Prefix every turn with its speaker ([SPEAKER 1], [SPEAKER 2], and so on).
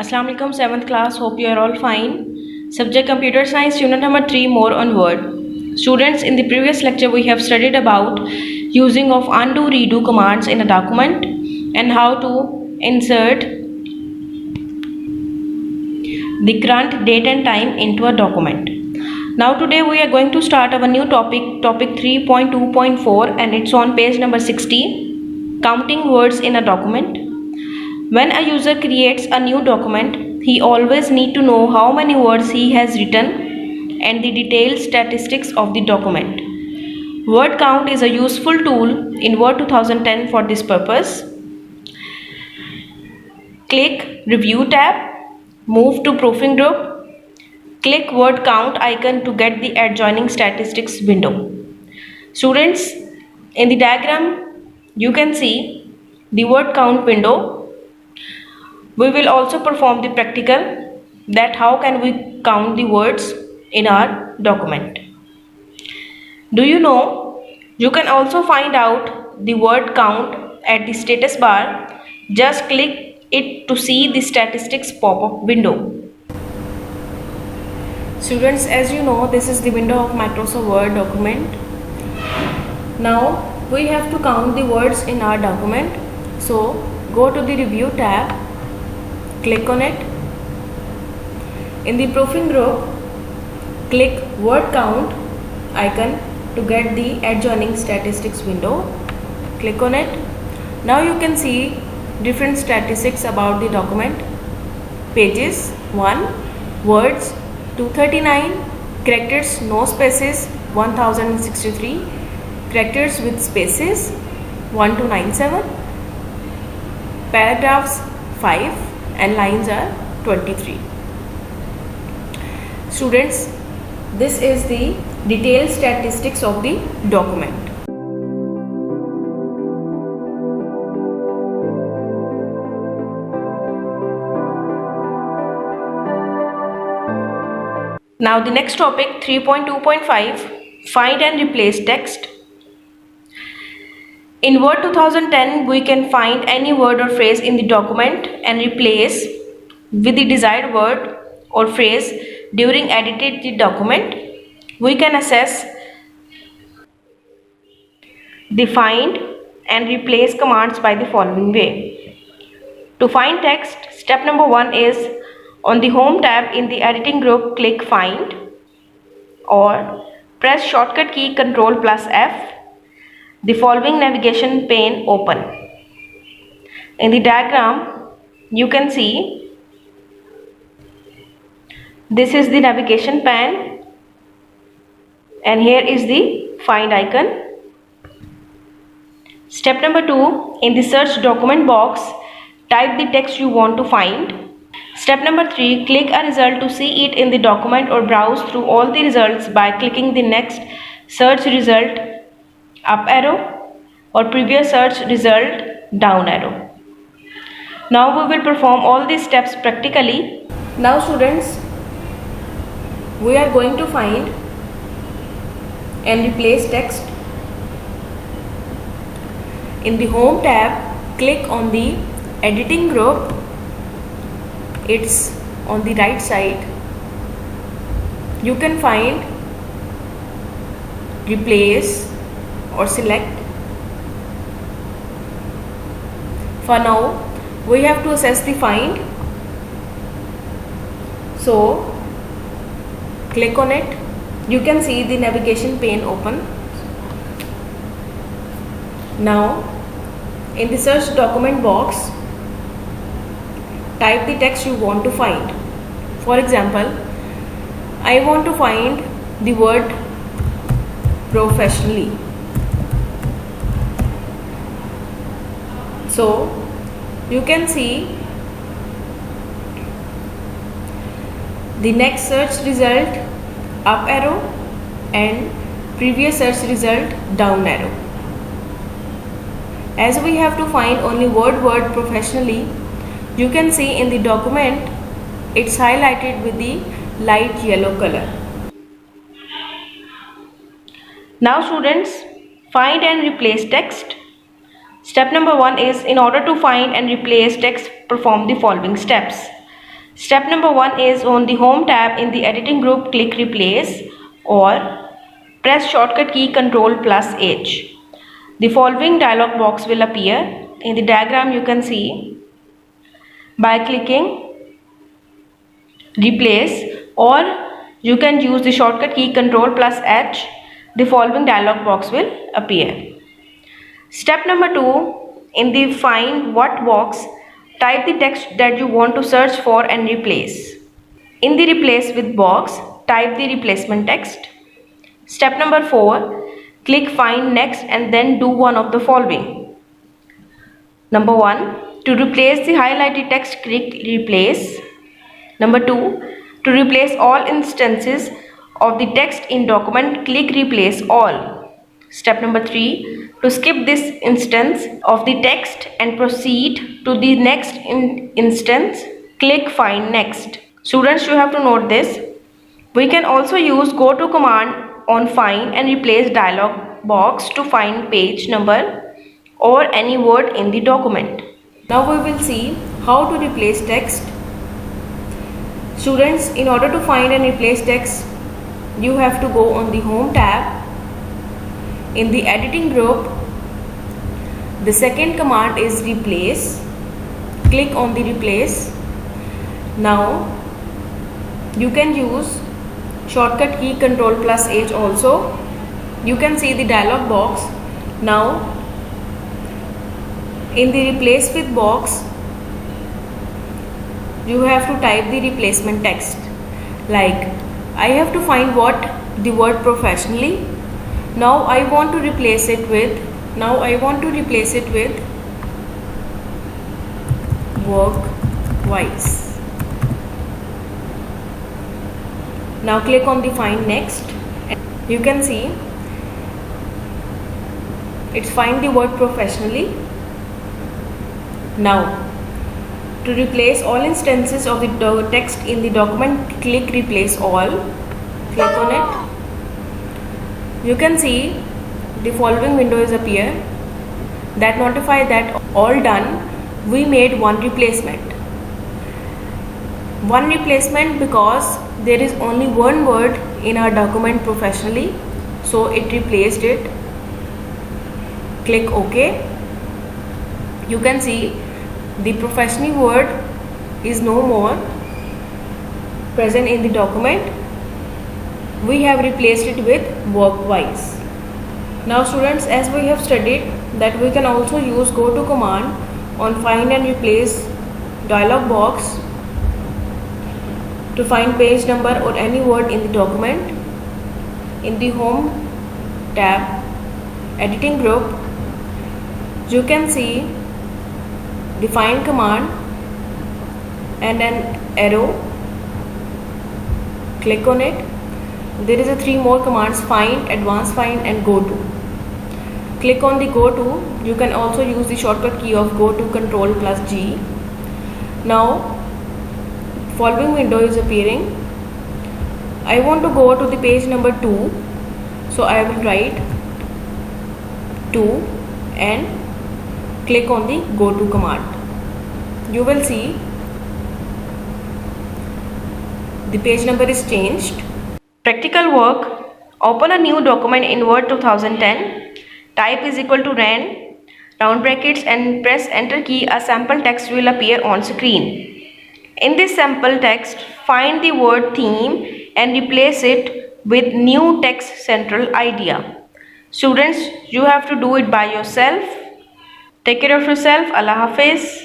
[SPEAKER 1] Assalamu alaikum, 7th class. Hope you are all fine. Subject Computer Science, Unit number 3, more on Word. Students, in the previous lecture we have studied about using of undo redo commands in a document and how to insert the current date and time into a document. Now today we are going to start our new topic 3.2.4, and it's on page number 60, counting words in a document. When a user creates a new document, he always need to know how many words he has written and the detailed statistics of the document. Word count is a useful tool in Word 2010 for this purpose. Click Review tab, move to Proofing group, click Word count icon to get the adjoining statistics window. Students, in the diagram you can see the word count window. We will also perform the practical, that how can we count the words in our document. Do you know you can also find out the word count at the status bar? Just click it to see the statistics pop-up window. Students, as you know, this is the window of Microsoft Word document. Now we have to count the words in our document. So go to the Review tab, click on it. In the Proofing group, click Word count icon to get the adjoining statistics window. Click on it. Now you can see different statistics about the document. Pages 1, words 239, characters no spaces 1063, characters with spaces 1297, paragraphs 5, and lines are 23. Students, this is the detailed statistics of the document. Now the next topic 3.2.5, find and replace text. In Word 2010, we can find any word or phrase in the document and replace with the desired word or phrase during editing the document. We can assess the find and replace commands by the following way. To find text, step number 1 is on the Home tab in the Editing group, click Find or press shortcut key Ctrl plus F. The following navigation pane open. In the diagram you can see this is the navigation pane and here is the find icon. Step number 2, in the search document box, type the text you want to find. Step number 3, click a result to see it in the document or browse through all the results by clicking the next search result up arrow or previous search result down arrow. Now we will perform all these steps practically. Now students, we are going to find and replace text. In the Home tab, click on the Editing group. It's on the right side. You can find, replace or select. For now, we have to assess the find. So, click on it. You can see the navigation pane open. Now, in the search document box, type the text you want to find. For example, I want to find the word professionally. So you can see the next search result up arrow and previous search result down arrow. As we have to find only word professionally, you can see in the document it's highlighted with the light yellow color. Now students, find and replace text. Step number 1 is, in order to find and replace text, perform the following steps. Step number 1 is on the home tab in the editing group, click replace or press shortcut key Ctrl plus H. The following dialog box will appear. In the diagram you can see, by clicking replace or you can use the shortcut key Ctrl plus H, the following dialog box will appear. Step number 2, in the find what box, type the text that you want to search for and replace. In the replace with box, type the replacement text. Step number 4, click find next and then do one of the following. Number 1, to replace the highlighted text, click replace. Number 2, to replace all instances of the text in document, click replace all. Step number 3, to skip this instance of the text and proceed to the next instance, click find next. Students, you have to note this. We can also use go to command on find and replace dialog box to find page number or any word in the document. Now we will see how to replace text. Students, in order to find and replace text, you have to go on the home tab. In the editing group, the second command is replace. Click on the replace. Now you can use shortcut key Ctrl plus H also. You can see the dialog box. Now in the replace with box, you have to type the replacement text. Like, I have to find the word professionally. Now I want to replace it with work wise. Now click on the find next. You can see it's find the word professionally. Now to replace all instances of the text in the document, click replace all. Click on it. You can see the following windows appear that notify that all done. We made one replacement. One replacement because there is only one word in our document professionally, so it replaced it. Click OK. You can see the professional word is no more present in the document. We have replaced it with work wise. Now students, as we have studied that we can also use go to command on find and replace dialog box to find page number or any word in the document. In the home tab, editing group, you can see the find command and an arrow. Click on it. There is a 3 more commands: find, advanced find and go to. Click on the go to. You can also use the shortcut key of go to Ctrl plus G. Now following window is appearing. I want to go to the page number 2, so I will write 2 and click on the go to command. You will see the page number is changed. Practical work. Open a new document in Word 2010. Type is equal to RAN, round brackets and press enter key. A sample text will appear on screen. In this sample text, find the word theme and replace it with new text central idea. Students, you have to do it by yourself. Take care of yourself. Allah Hafiz.